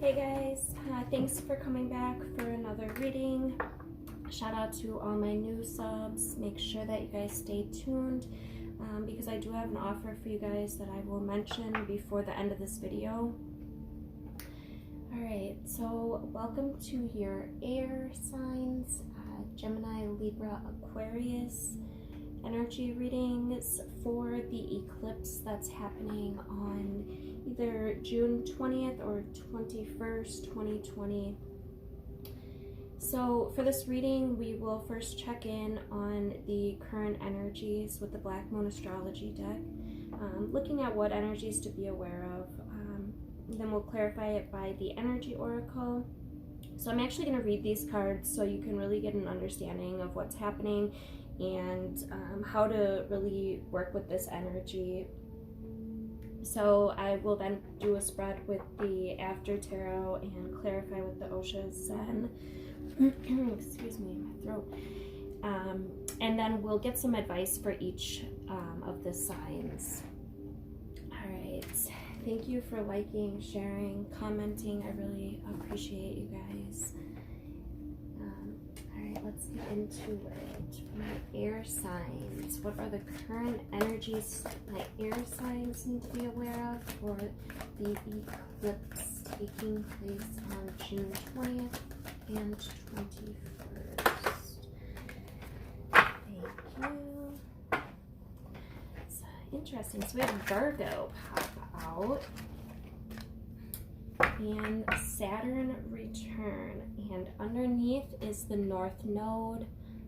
Hey guys, thanks for coming back for another reading. Shout out to all my new subs. Make sure that you guys stay tuned because I do have an offer for you guys that I will mention before the end of this video. Alright, so welcome to your air signs, Gemini, Libra, Aquarius energy readings for the eclipse that's happening on either June 20th or 21st, 2020. So for this reading, we will first check in on the current energies with the Black Moon Astrology deck, looking at what energies to be aware of. Then we'll clarify it by the Energy Oracle. So I'm actually going to read these cards so you can really get an understanding of what's happening and how to really work with this energy. So I will then do a spread with the After Tarot and clarify with the Osha Zen. Excuse me, my throat. And then we'll get some advice for each of the signs. All right. Thank you for liking, sharing, commenting. I really appreciate you guys. All right, let's get into it. My air signs. What are the current energies my air signs need to be aware of for the eclipse taking place on June 20th and 21st? Thank you. It's interesting. So we have Virgo pop out and Saturn return, and underneath is the North Node,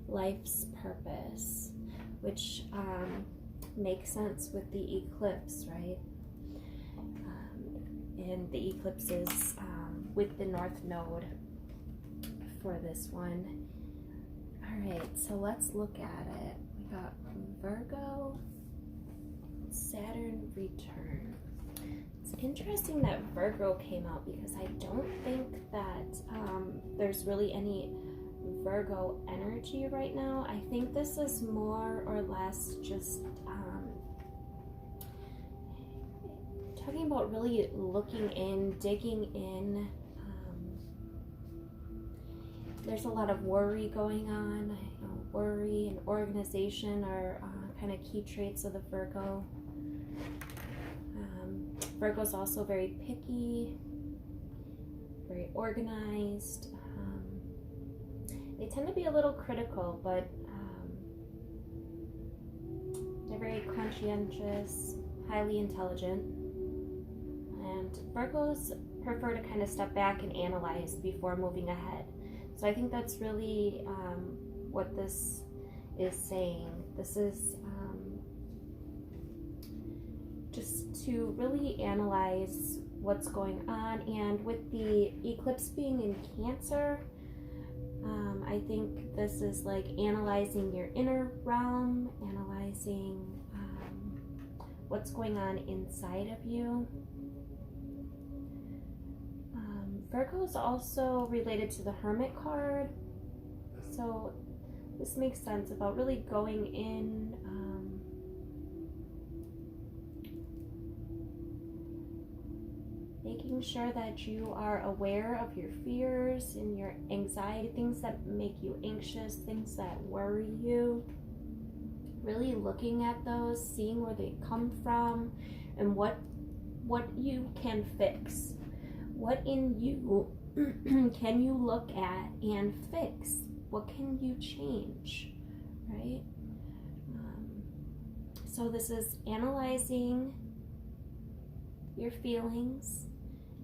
life's purpose, which makes sense with the eclipse, right? And the eclipse is with the North Node for this one. All right, so let's look at it. We got Virgo, Saturn return. It's interesting that Virgo came out because I don't think that there's really any Virgo energy right now. I think this is more or less just talking about really looking in, digging in. There's a lot of worry going on. You know, worry and organization are kind of key traits of the Virgo. Virgo's also very picky, very organized. They tend to be a little critical, but they're very conscientious, highly intelligent. And Virgos prefer to kind of step back and analyze before moving ahead. So I think that's really what this is saying. This is just to really analyze what's going on. And with the eclipse being in Cancer, I think this is like analyzing your inner realm, analyzing what's going on inside of you. Virgo is also related to the Hermit card, so this makes sense about really going in, making sure that you are aware of your fears and your anxiety, things that make you anxious, things that worry you. Really looking at those, seeing where they come from, and what you can fix. What in you can you look at and fix? What can you change, right? So this is analyzing your feelings,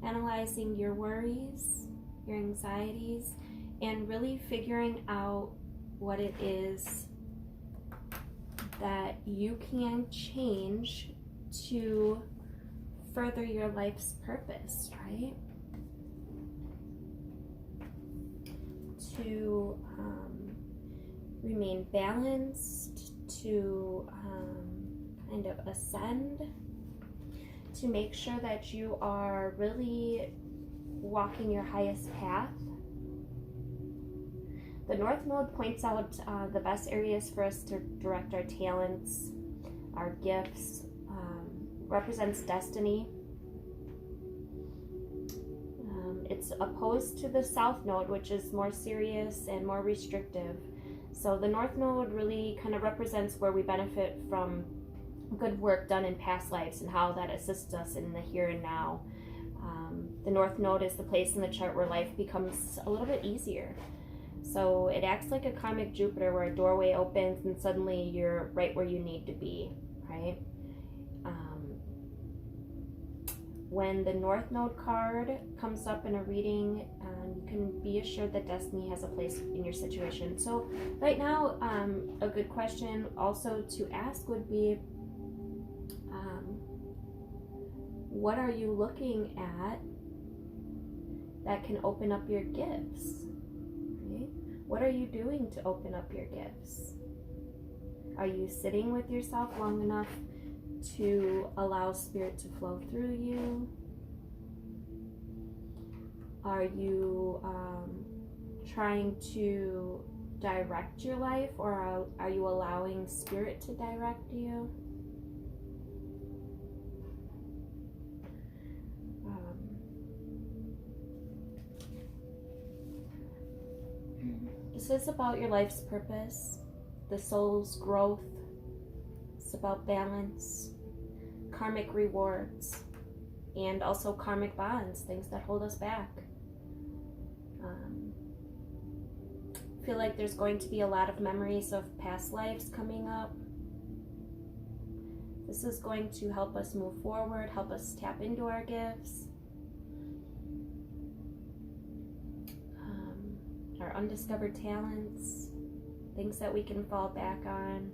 analyzing your worries, your anxieties, and really figuring out what it is that you can change to further your life's purpose, right? To remain balanced, to kind of ascend, to make sure that you are really walking your highest path. The North Node points out the best areas for us to direct our talents, our gifts, represents destiny. it's opposed to the South Node, which is more serious and more restrictive. So the North Node really kind of represents where we benefit from good work done in past lives and how that assists us in the here and now. The North Node is the place in the chart where life becomes a little bit easier. So it acts like a karmic Jupiter where a doorway opens and suddenly you're right where you need to be, right? When the North Node card comes up in a reading, you can be assured that destiny has a place in your situation. So right now, a good question also to ask would be, what are you looking at that can open up your gifts? Right? What are you doing to open up your gifts? Are you sitting with yourself long enough to allow spirit to flow through you? Are you trying to direct your life, or are you allowing spirit to direct you? This is about your life's purpose, the soul's growth. It's about balance, karmic rewards, and also karmic bonds, things that hold us back. I feel like there's going to be a lot of memories of past lives coming up. This is going to help us move forward, help us tap into our gifts, our undiscovered talents, things that we can fall back on.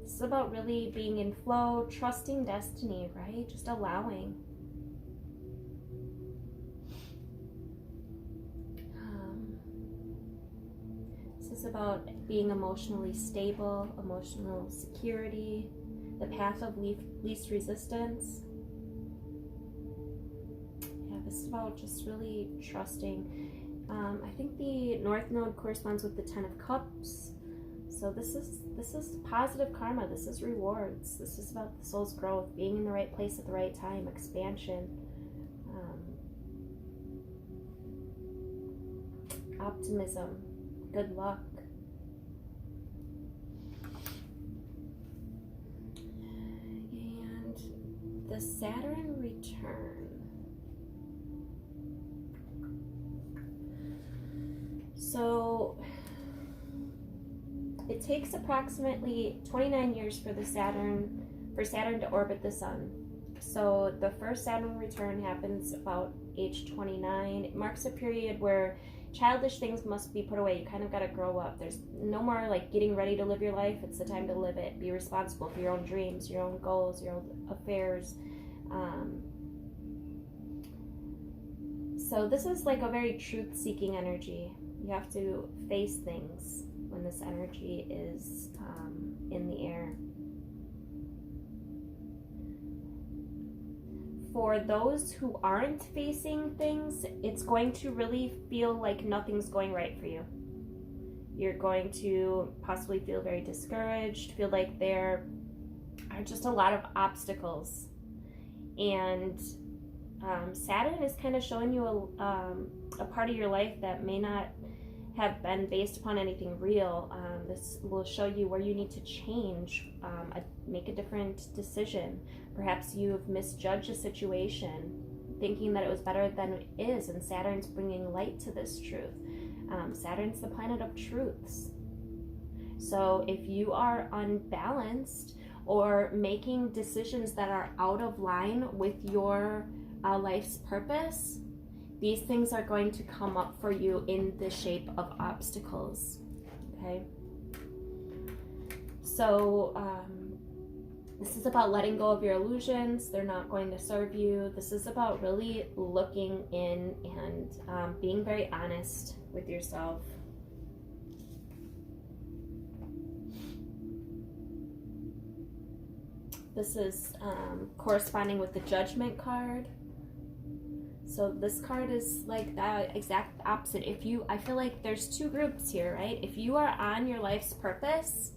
It's about really being in flow, trusting destiny, right? Just allowing. This is about being emotionally stable, emotional security, the path of least resistance. Yeah, this is about just really trusting. I think the North Node corresponds with the Ten of Cups. So this is positive karma. This is rewards. This is about the soul's growth, being in the right place at the right time, expansion, optimism, good luck. And the Saturn return. So it takes approximately 29 years for Saturn to orbit the sun. So the first Saturn return happens about age 29. It marks a period where childish things must be put away. You kind of got to grow up. There's no more like getting ready to live your life. It's the time to live it. Be responsible for your own dreams, your own goals, your own affairs. So this is like a very truth-seeking energy. You have to face things when this energy is in the air. For those who aren't facing things, it's going to really feel like nothing's going right for you. You're going to possibly feel very discouraged, feel like there are just a lot of obstacles. And Saturn is kind of showing you a part of your life that may not have been based upon anything real. This will show you where you need to change, make a different decision. Perhaps you've misjudged a situation, thinking that it was better than it is, and Saturn's bringing light to this truth. Saturn's the planet of truths. So if you are unbalanced or making decisions that are out of line with your life's purpose, these things are going to come up for you in the shape of obstacles, okay? So this is about letting go of your illusions. They're not going to serve you. This is about really looking in and being very honest with yourself. This is corresponding with the Judgment card. So this card is like the exact opposite. I feel like there's two groups here, right? If you are on your life's purpose,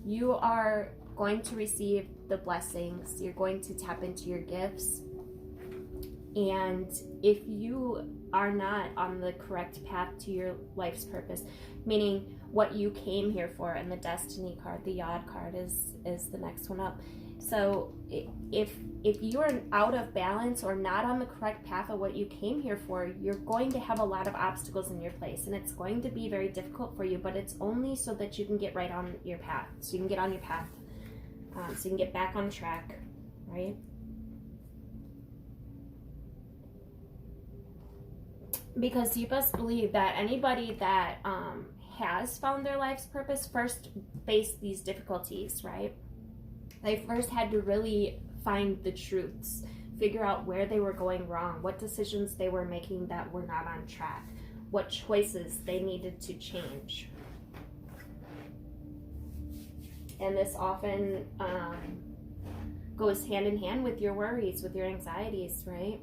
you are going to receive the blessings. You're going to tap into your gifts. And if you are not on the correct path to your life's purpose, meaning what you came here for, and the Destiny card, the Yod card is the next one up. So if you're out of balance or not on the correct path of what you came here for, you're going to have a lot of obstacles in your place, and it's going to be very difficult for you, but it's only so that you can get right on your path, so you can get on your path, so you can get back on track, right? Because you must believe that anybody that has found their life's purpose first faced these difficulties, right? They first had to really find the truths, figure out where they were going wrong, what decisions they were making that were not on track, what choices they needed to change. And this often goes hand in hand with your worries, with your anxieties, right?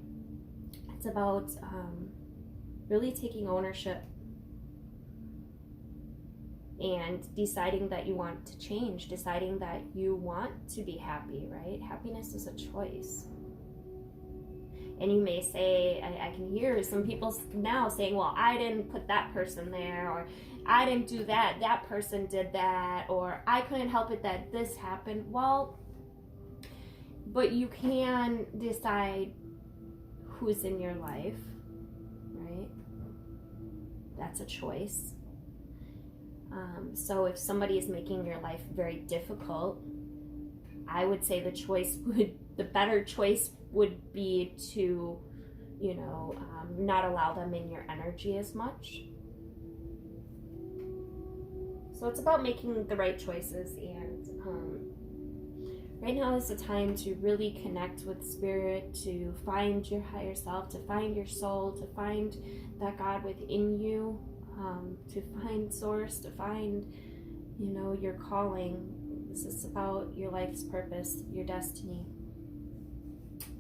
It's about really taking ownership and deciding that you want to change, deciding that you want to be happy, right? Happiness is a choice. And you may say, I can hear some people now saying, well, I didn't put that person there, or I didn't do that, that person did that, or I couldn't help it that this happened. Well, but you can decide who's in your life, right? That's a choice. So if somebody is making your life very difficult, I would say the better choice would be to, not allow them in your energy as much. So it's about making the right choices, and right now is the time to really connect with spirit, to find your higher self, to find your soul, to find that God within you, to find source, to find, your calling. This is about your life's purpose, your destiny,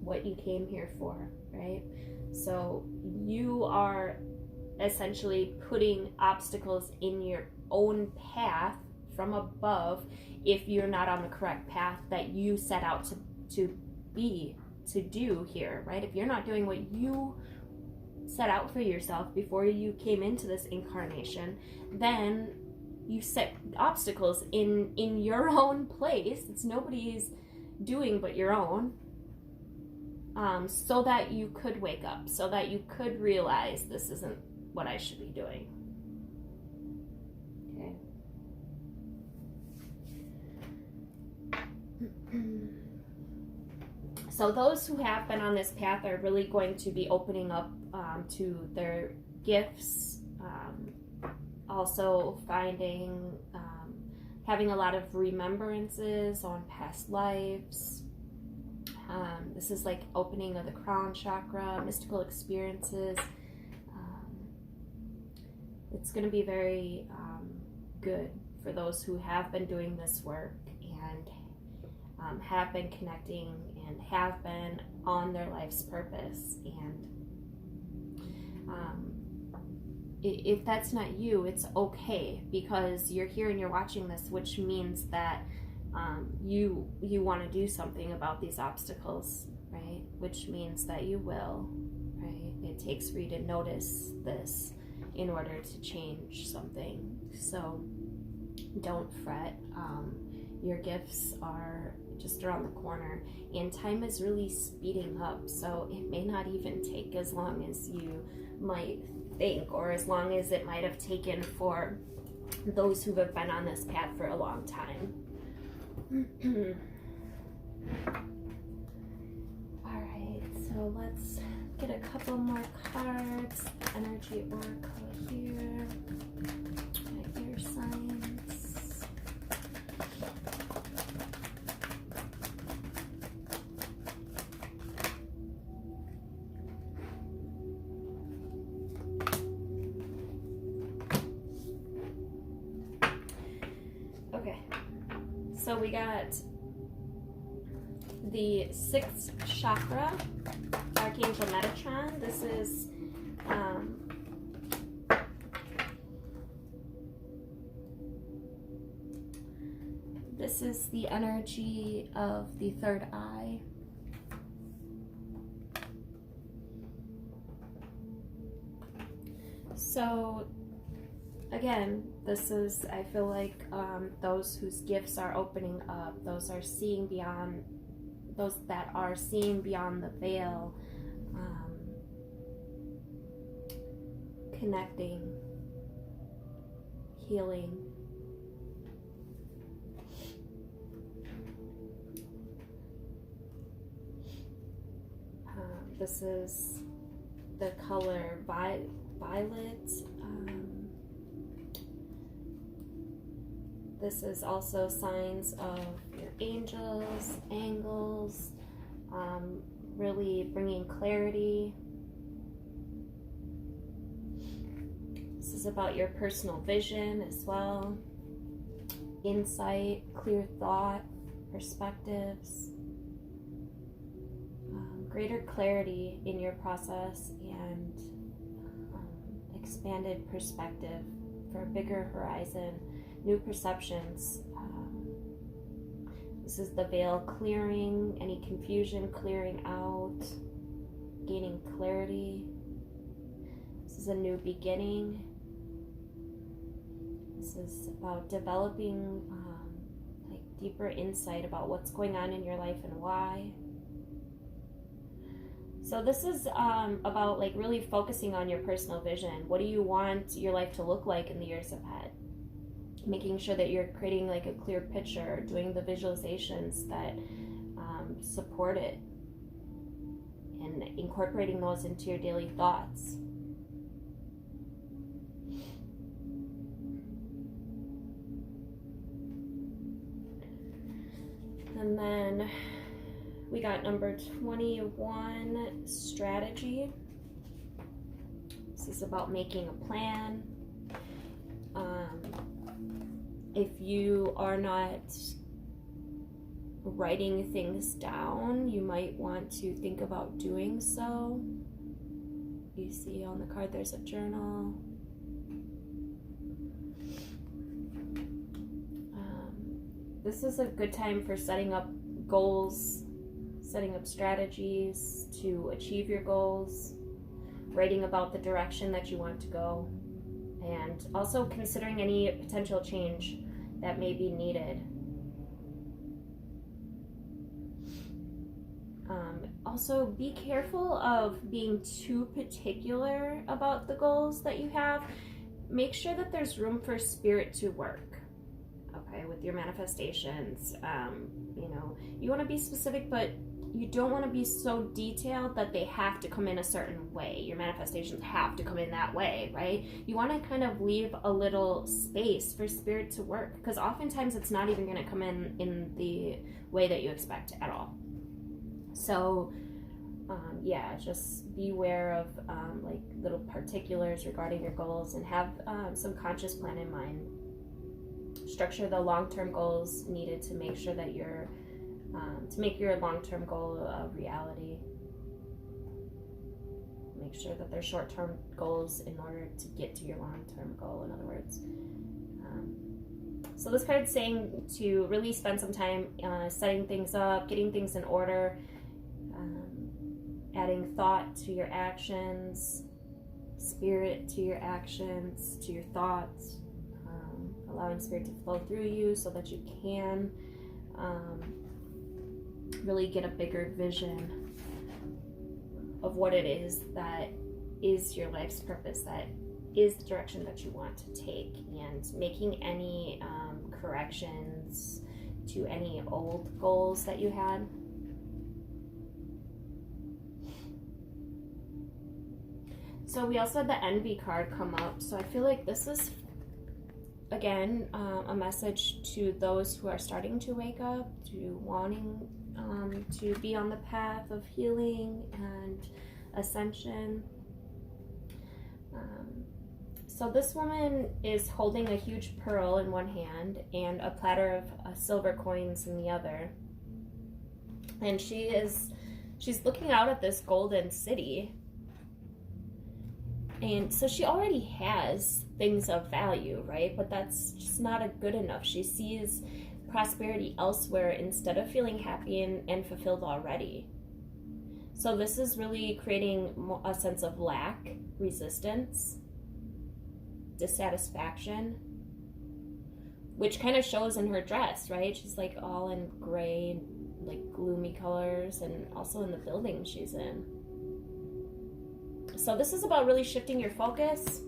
what you came here for, right? So you are essentially putting obstacles in your own path from above if you're not on the correct path that you set out to do here, right? If you're not doing what you set out for yourself before you came into this incarnation, then you set obstacles in your own place. It's nobody's doing but your own, so that you could wake up, so that you could realize this isn't what I should be doing. Okay. So those who have been on this path are really going to be opening up to their gifts, also finding, having a lot of remembrances on past lives. This is like opening of the crown chakra, mystical experiences. It's going to be very good for those who have been doing this work and have been connecting and have been on their life's purpose. And if that's not you, it's okay, because you're here and you're watching this, which means that you want to do something about these obstacles, right? Which means that you will, right? It takes for you to notice this in order to change something. So don't fret. Your gifts are just around the corner, and time is really speeding up, so it may not even take as long as you might think, or as long as it might have taken for those who have been on this path for a long time. Alright, so let's get a couple more cards. Energy Oracle here. My air signs. Okay, so we got the 6th chakra, Archangel Metatron. This is the energy of the third eye. So again, this is, I feel like those whose gifts are opening up, those are seeing beyond, those that are seeing beyond the veil, connecting, healing. This is the color violet. This is also signs of your angels, angles, really bringing clarity. This is about your personal vision as well, insight, clear thought, perspectives, greater clarity in your process, and expanded perspective for a bigger horizon, new perceptions. This is the veil clearing, any confusion clearing out, gaining clarity. This is a new beginning. This is about developing like deeper insight about what's going on in your life and why. So this is about like really focusing on your personal vision. What do you want your life to look like in the years ahead? Making sure that you're creating like a clear picture, doing the visualizations that support it, and incorporating those into your daily thoughts. And then we got number 21, strategy. This is about making a plan. If you are not writing things down, you might want to think about doing so. You see on the card there's a journal. This is a good time for setting up goals, setting up strategies to achieve your goals, writing about the direction that you want to go, and also considering any potential change that may be needed. Also, be careful of being too particular about the goals that you have. Make sure that there's room for spirit to work, okay, with your manifestations. You know, you want to be specific, but you don't want to be so detailed that they have to come in a certain way. Your manifestations have to come in that way, right? You want to kind of leave a little space for spirit to work, because oftentimes it's not even going to come in the way that you expect at all. So yeah, just be aware of like little particulars regarding your goals, and have some conscious plan in mind. Structure the long-term goals needed to make sure that you're to make your long-term goal a reality. Make sure that they're short-term goals in order to get to your long-term goal, in other words. So this card's saying to really spend some time setting things up, getting things in order, adding thought to your actions, spirit to your actions, to your thoughts, allowing spirit to flow through you so that you can really get a bigger vision of what it is that is your life's purpose, that is the direction that you want to take, and making any corrections to any old goals that you had. So we also had the envy card come up. So I feel like this is, again, a message to those who are starting to wake up, to wanting to be on the path of healing and ascension. So this woman is holding a huge pearl in one hand and a platter of silver coins in the other. And she's looking out at this golden city. And so she already has things of value, right? But that's just not good enough. She sees prosperity elsewhere instead of feeling happy and fulfilled already. So this is really creating a sense of lack, resistance. dissatisfaction, which kind of shows in her dress, right? She's like all in gray, like gloomy colors, and also in the building she's in. So this is about really shifting your focus,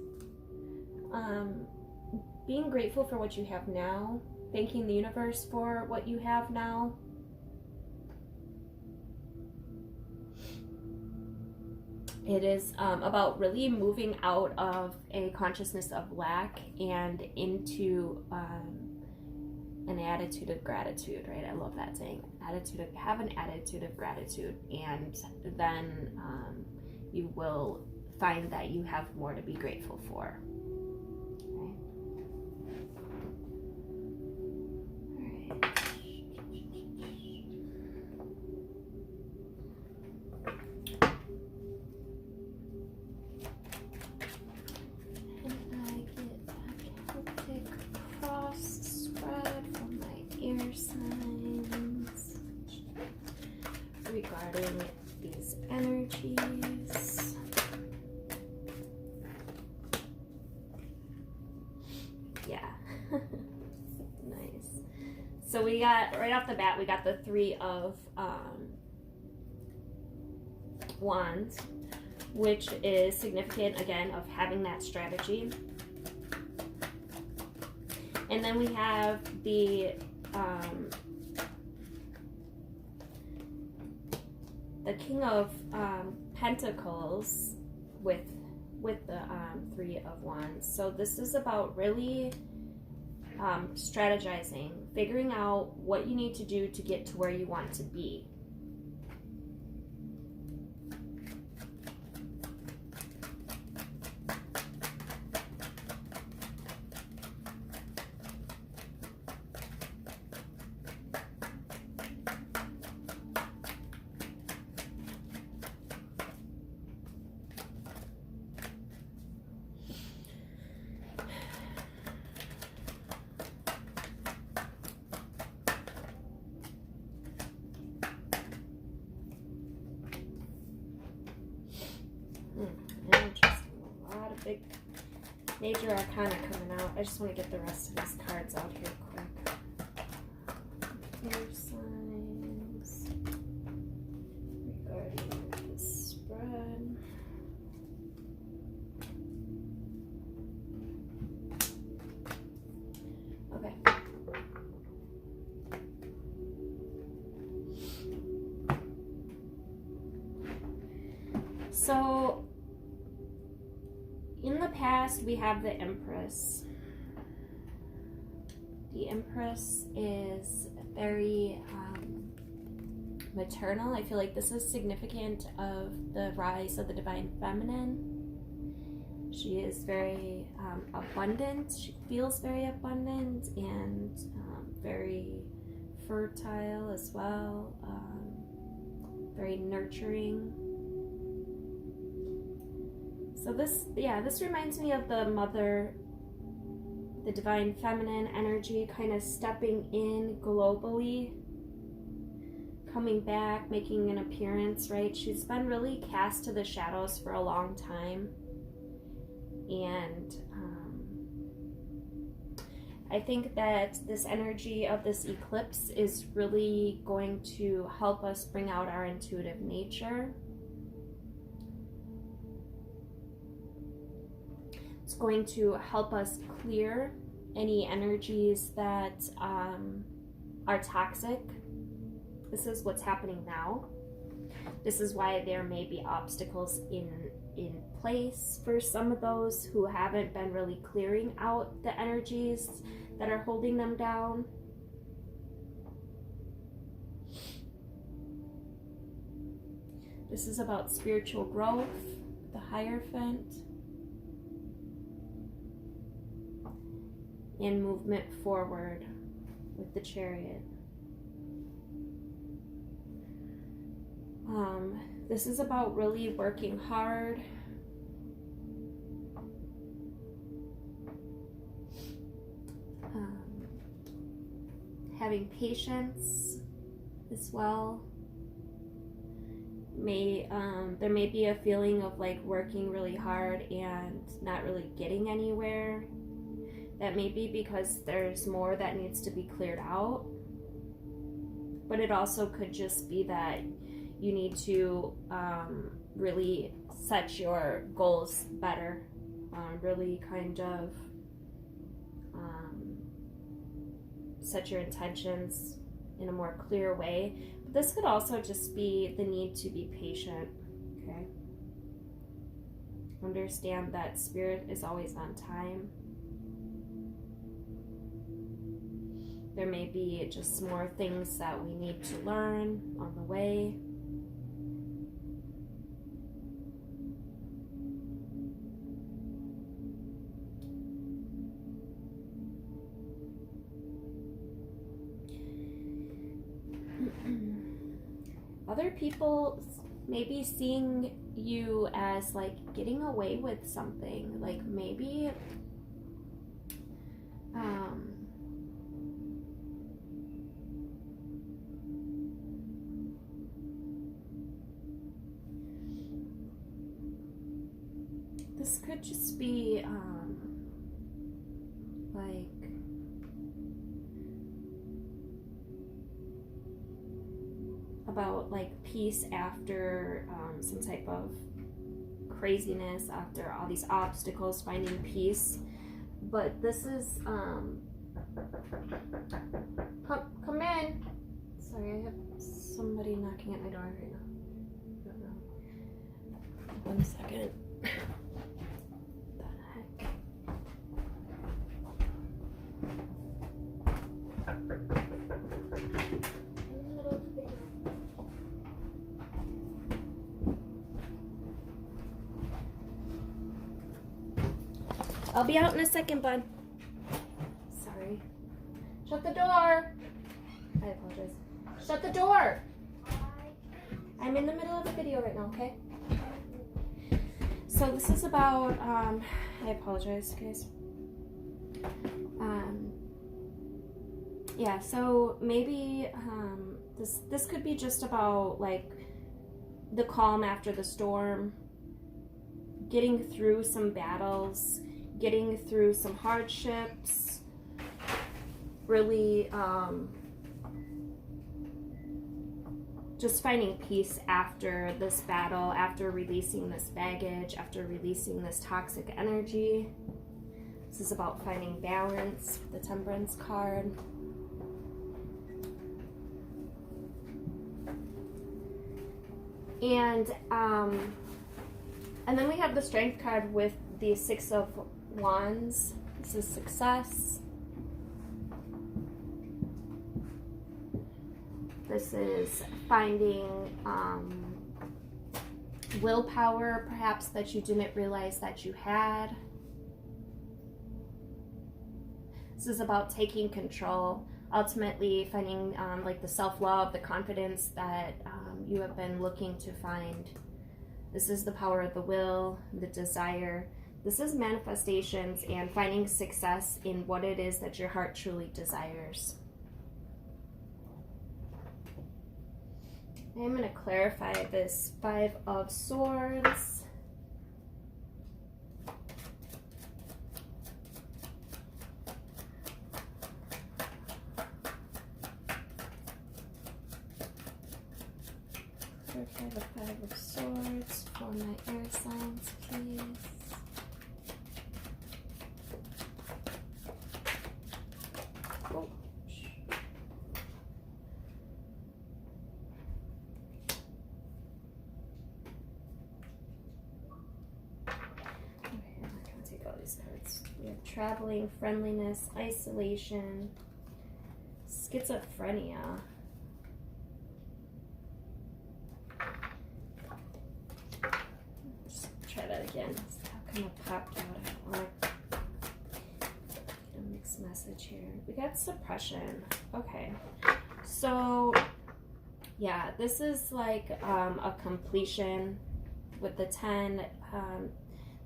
being grateful for what you have now, thanking the universe for what you have now. It is about really moving out of a consciousness of lack and into an attitude of gratitude, right? I love that saying. Have an attitude of gratitude, and then you will find that you have more to be grateful for. Regarding these energies. Yeah. Nice. So we got, right off the bat, we got the Three of Wands, which is significant, again, of having that strategy. And then we have the King of Pentacles with the Three of Wands. So this is about really strategizing, figuring out what you need to do to get to where you want to be. Interesting. A lot of big major arcana coming out. I just want to get the rest of these cards out here quick. Air signs regarding the spread. Okay. So in the past, we have the Empress. The Empress is very maternal. I feel like this is significant of the rise of the Divine Feminine. She is very abundant. She feels very abundant and very fertile as well. Very nurturing. So this reminds me of the mother, the Divine Feminine energy, kind of stepping in globally, coming back, making an appearance, right? She's been really cast to the shadows for a long time. And I think that this energy of this eclipse is really going to help us bring out our intuitive nature. It's going to help us clear any energies that are toxic. This is what's happening now. This is why there may be obstacles in place for some of those who haven't been really clearing out the energies that are holding them down. This is about spiritual growth, the Hierophant, and movement forward with the Chariot. This is about really working hard, having patience as well, there may be a feeling of like working really hard and not really getting anywhere. That may be because there's more that needs to be cleared out. But it also could just be that you need to really set your goals better. Really kind of set your intentions in a more clear way. But this could also just be the need to be patient, okay? Understand that Spirit is always on time. There may be just more things that we need to learn on the way. Other people may be seeing you as like getting away with something, like maybe this could just be like about like peace after some type of craziness, after all these obstacles, finding peace. But this is come in. Sorry, I have somebody knocking at my door right now. I don't know. 1 second. What the heck? I'll be out in a second, bud. Sorry. Shut the door. I apologize. Shut the door. I'm in the middle of a video right now, okay? So this is about, I apologize, guys. Yeah, so maybe this could be just about like the calm after the storm, getting through some battles, getting through some hardships, really just finding peace after this battle, after releasing this baggage, after releasing this toxic energy. This is about finding balance, the Temperance card. And then we have the Strength card with the Six of Wands. This is success. This is finding willpower, perhaps, that you didn't realize that you had. This is about taking control, ultimately finding like the self-love, the confidence that you have been looking to find. This is the power of the will, the desire. This is manifestations and finding success in what it is that your heart truly desires. I'm going to clarify this Five of Swords. Clarify the Five of Swords for my air signs, please. Oh. We have traveling, friendliness, isolation, schizophrenia. Let's try that again. How come it popped out? I don't want to get a mixed message here. We got suppression. Okay. So, yeah, this is like a completion with the 10.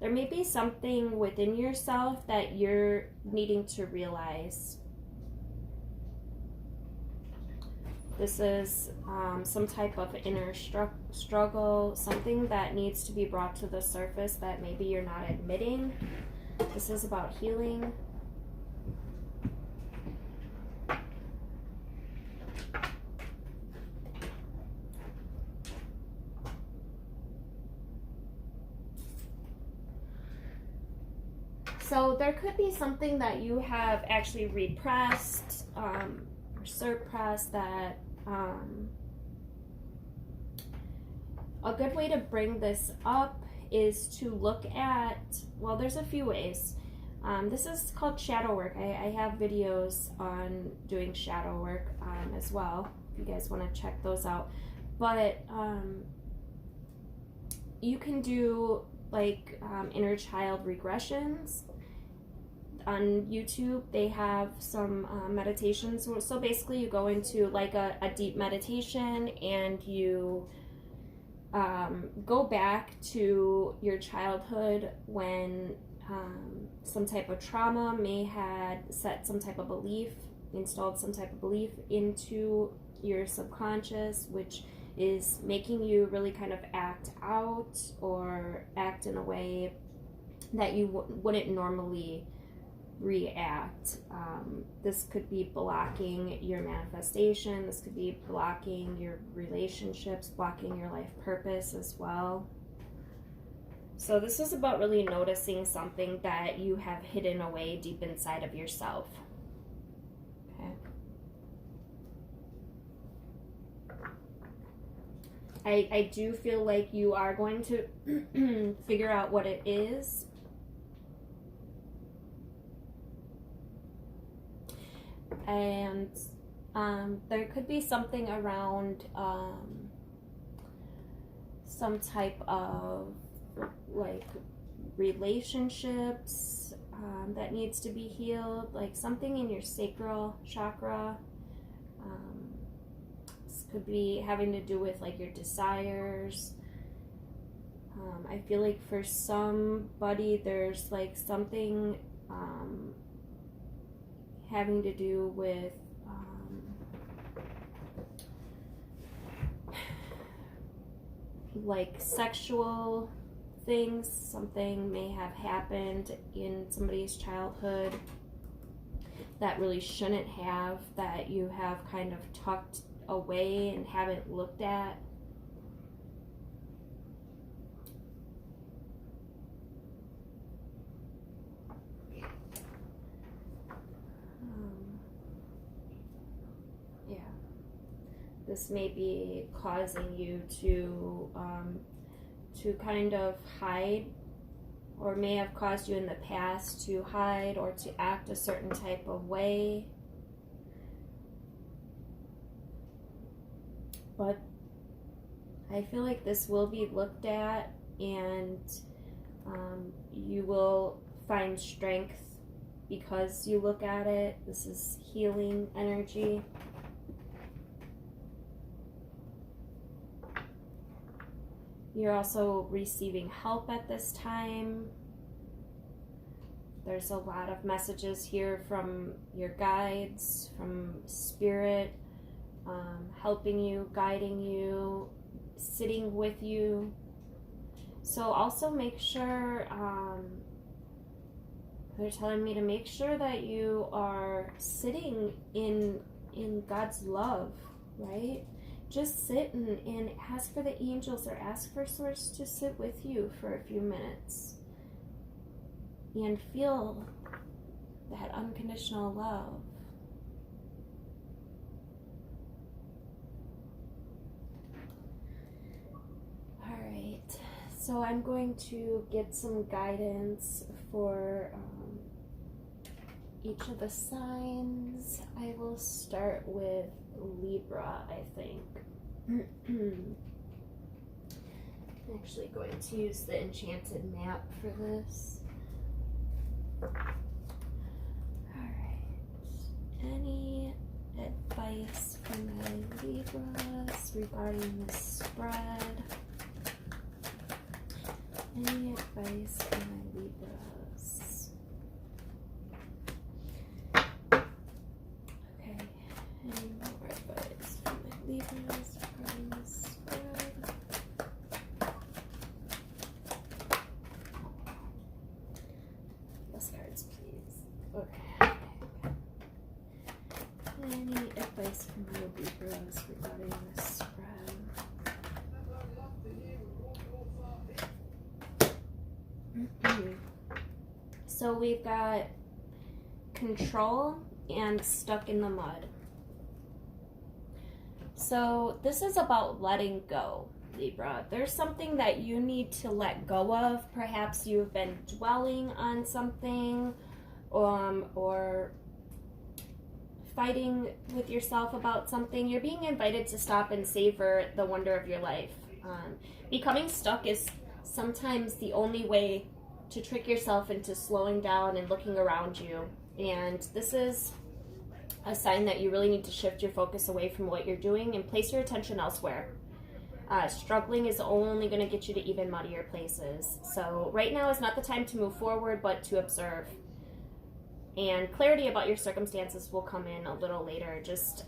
There may be something within yourself that you're needing to realize. This is some type of inner struggle, something that needs to be brought to the surface that maybe you're not admitting. This is about healing. So there could be something that you have actually repressed or suppressed that a good way to bring this up is to look at, well, there's a few ways. This is called shadow work. I have videos on doing shadow work as well, if you guys want to check those out. But you can do like inner child regressions. On YouTube, they have some meditations. So basically you go into like a deep meditation and you go back to your childhood when some type of trauma may had set some type of belief, installed some type of belief into your subconscious, which is making you really kind of act out or act in a way that you wouldn't normally react. This could be blocking your manifestation. This could be blocking your relationships, blocking your life purpose as well. So this is about really noticing something that you have hidden away deep inside of yourself. Okay. I do feel like you are going to figure out what it is. And there could be something around some type of like relationships that needs to be healed, like something in your sacral chakra. This could be having to do with like your desires. I feel like for somebody there's like something having to do with like sexual things. Something may have happened in somebody's childhood that really shouldn't have, that you have kind of tucked away and haven't looked at. This may be causing you to kind of hide, or may have caused you in the past to hide or to act a certain type of way. But I feel like this will be looked at, and you will find strength because you look at it. This is healing energy. You're also receiving help at this time. There's a lot of messages here from your guides, from spirit, helping you, guiding you, sitting with you. So also make sure, they're telling me to make sure that you are sitting in God's love, right? Just sit and ask for the angels or ask for Source to sit with you for a few minutes and feel that unconditional love. All right, so I'm going to get some guidance for each of the signs. I will start with Libra, I think. I'm actually going to use the Enchanted map for this. Alright. Any advice for my Libras regarding this spread? Any advice for my Libras? Okay. Any more advice for my less cards, please. Okay. Any advice from your Libras regarding this spread? So we've got control and stuck in the mud. So this is about letting go, Libra. There's something that you need to let go of. Perhaps you've been dwelling on something, or fighting with yourself about something. You're being invited to stop and savor the wonder of your life. Becoming stuck is sometimes the only way to trick yourself into slowing down and looking around you. And this is a sign that you really need to shift your focus away from what you're doing and place your attention elsewhere. Struggling is only going to get you to even muddier places. So right now is not the time to move forward, but to observe. And clarity about your circumstances will come in a little later. Just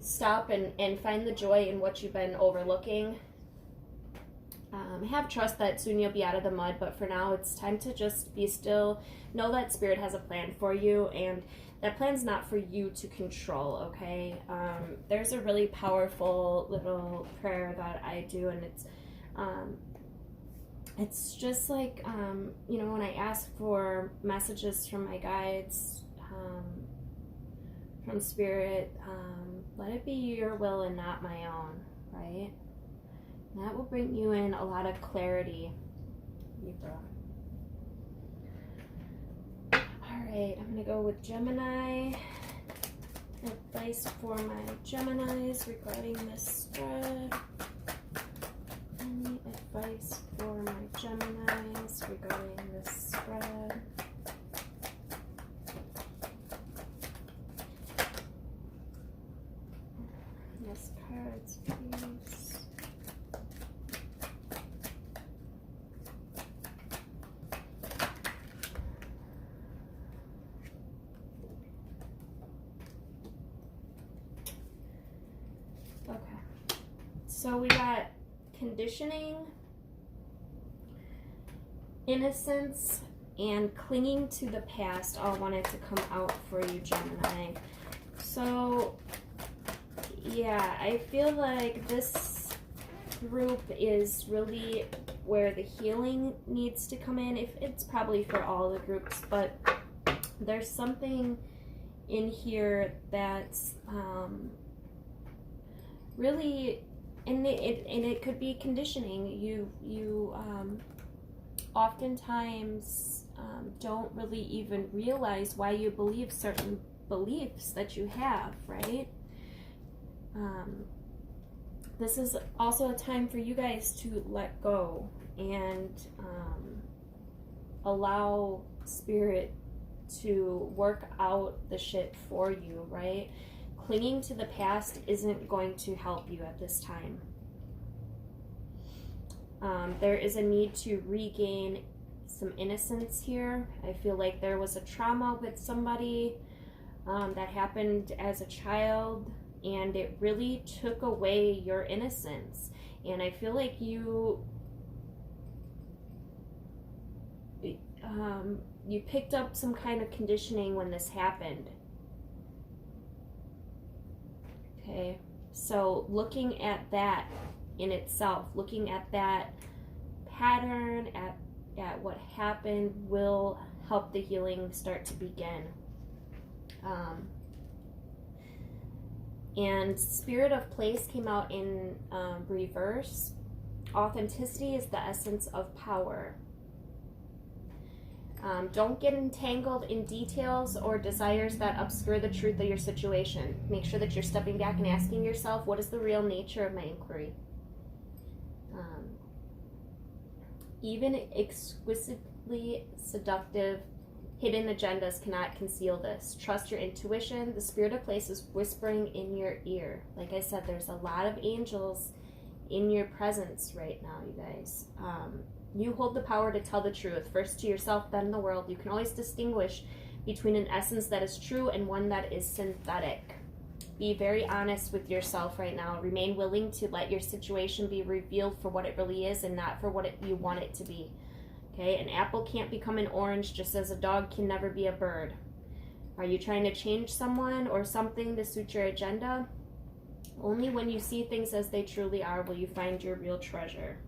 stop and find the joy in what you've been overlooking. Have trust that soon you'll be out of the mud, but for now it's time to just be still. Know that Spirit has a plan for you, and that plan's not for you to control, okay? There's a really powerful little prayer that I do, and it's just like, you know, when I ask for messages from my guides, from Spirit, let it be your will and not my own, right? And that will bring you in a lot of clarity, Libra. Alright, I'm going to go with Gemini. Advice for my Geminis regarding this spread. Any advice for my Geminis regarding this spread? Yes, cards, please. So we got conditioning, innocence, and clinging to the past all wanted to come out for you, Gemini. So, yeah, I feel like this group is really where the healing needs to come in. If it's probably for all the groups, but there's something in here that's really... And it could be conditioning. You oftentimes don't really even realize why you believe certain beliefs that you have, right? This is also a time for you guys to let go and allow Spirit to work out the shit for you, right? Clinging to the past isn't going to help you at this time. There is a need to regain some innocence here. I feel like there was a trauma with somebody that happened as a child, and it really took away your innocence. And I feel like you picked up some kind of conditioning when this happened. Okay, so looking at that in itself, looking at that pattern, at what happened, will help the healing start to begin. And Spirit of Place came out in reverse. Authenticity is the essence of power. Don't get entangled in details or desires that obscure the truth of your situation. Make sure that you're stepping back and asking yourself, what is the real nature of my inquiry? Even exquisitely seductive hidden agendas cannot conceal this. Trust your intuition. The Spirit of Place is whispering in your ear. Like I said, there's a lot of angels in your presence right now, you guys. You hold the power to tell the truth, first to yourself, then the world. You can always distinguish between an essence that is true and one that is synthetic. Be very honest with yourself right now. Remain willing to let your situation be revealed for what it really is and not for what you want it to be. Okay, an apple can't become an orange, just as a dog can never be a bird. Are you trying to change someone or something to suit your agenda? Only when you see things as they truly are will you find your real treasure.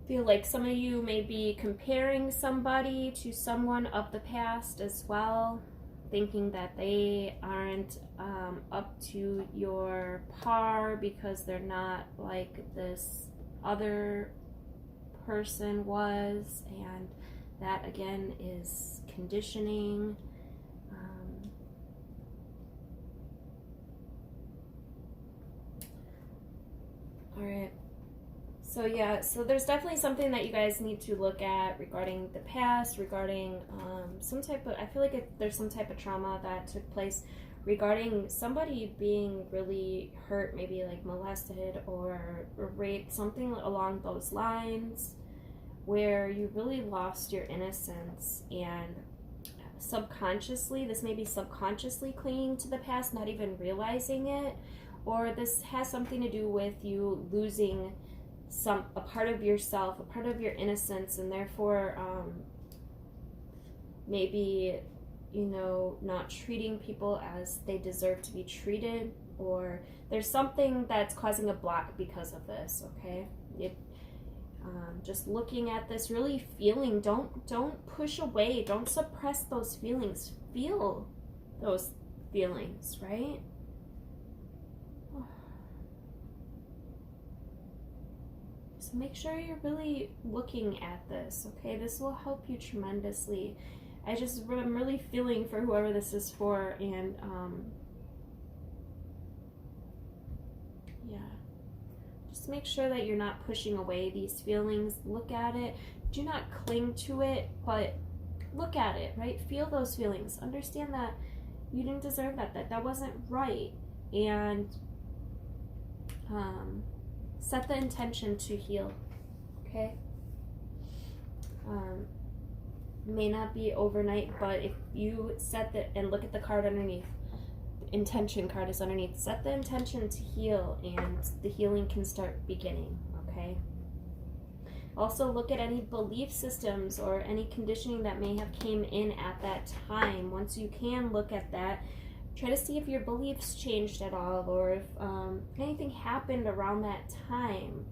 Feel like some of you may be comparing somebody to someone of the past as well, thinking that they aren't up to your par because they're not like this other person was, and that again is conditioning. All right. So yeah, so there's definitely something that you guys need to look at regarding the past, regarding some type of, I feel like there's some type of trauma that took place regarding somebody being really hurt, maybe like molested or raped, something along those lines, where you really lost your innocence, and subconsciously, this may be subconsciously clinging to the past, not even realizing it, or this has something to do with you losing a part of yourself, a part of your innocence, and therefore maybe, you know, not treating people as they deserve to be treated, or there's something that's causing a block because of this. Okay, just looking at this, really feeling, don't push away, don't suppress those feelings, feel those feelings, right? So make sure you're really looking at this, okay? This will help you tremendously. I'm really feeling for whoever this is for, and yeah. Just make sure that you're not pushing away these feelings. Look at it. Do not cling to it, but look at it, right? Feel those feelings. Understand that you didn't deserve that wasn't right, and set the intention to heal, okay? May not be overnight, but if you set the, and look at the card underneath, the intention card is underneath, set the intention to heal, and the healing can start beginning, okay? Also look at any belief systems or any conditioning that may have came in at that time. Once you can look at that, try to see if your beliefs changed at all, or if anything happened around that time.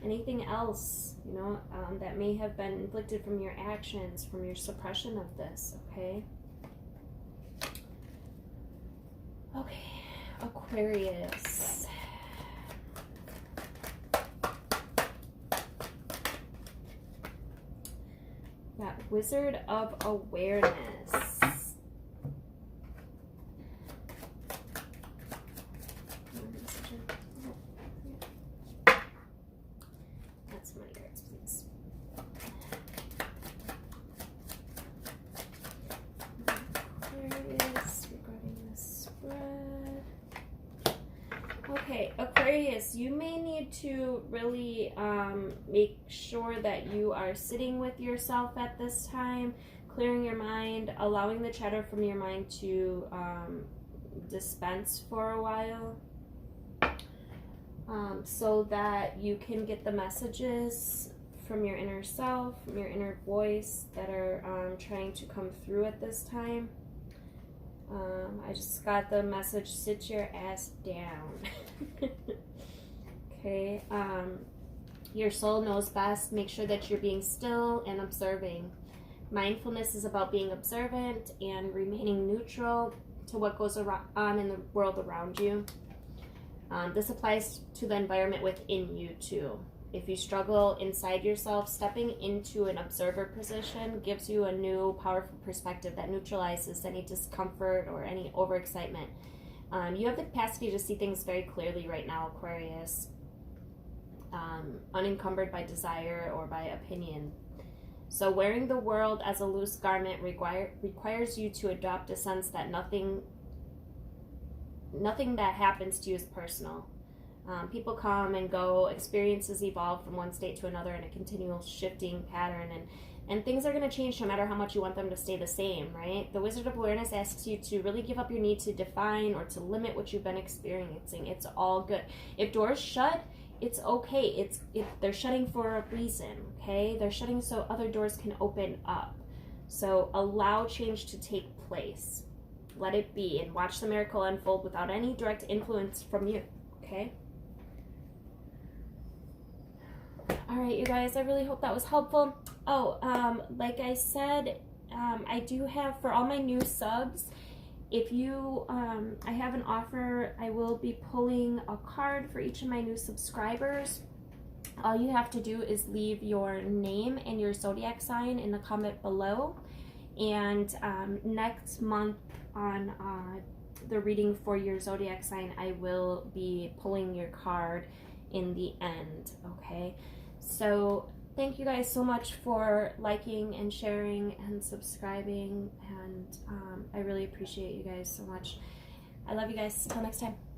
Anything else, you know, that may have been inflicted from your actions, from your suppression of this, okay? Okay, Aquarius. Got Wizard of Awareness. Okay, Aquarius, you may need to really make sure that you are sitting with yourself at this time, clearing your mind, allowing the chatter from your mind to dispense for a while, so that you can get the messages from your inner self, from your inner voice that are trying to come through at this time. I just got the message, sit your ass down. Okay, your soul knows best. Make sure that you're being still and observing. Mindfulness is about being observant and remaining neutral to what goes on in the world around you. This applies to the environment within you too. If you struggle inside yourself, stepping into an observer position gives you a new, powerful perspective that neutralizes any discomfort or any overexcitement. You have the capacity to see things very clearly right now, Aquarius, unencumbered by desire or by opinion. So wearing the world as a loose garment requires you to adopt a sense that nothing that happens to you is personal. People come and go, experiences evolve from one state to another in a continual shifting pattern, and And things are going to change no matter how much you want them to stay the same, right? The Wizard of Awareness asks you to really give up your need to define or to limit what you've been experiencing. It's all good. If doors shut, it's okay. They're shutting for a reason, okay? They're shutting so other doors can open up. So allow change to take place. Let it be and watch the miracle unfold without any direct influence from you, okay? All right, you guys, I really hope that was helpful. Oh, like I said, I do have, for all my new subs, if you, I have an offer. I will be pulling a card for each of my new subscribers. All you have to do is leave your name and your zodiac sign in the comment below. And next month on the reading for your zodiac sign, I will be pulling your card in the end, okay? So thank you guys so much for liking and sharing and subscribing, and I really appreciate you guys so much. I love you guys. Until next time.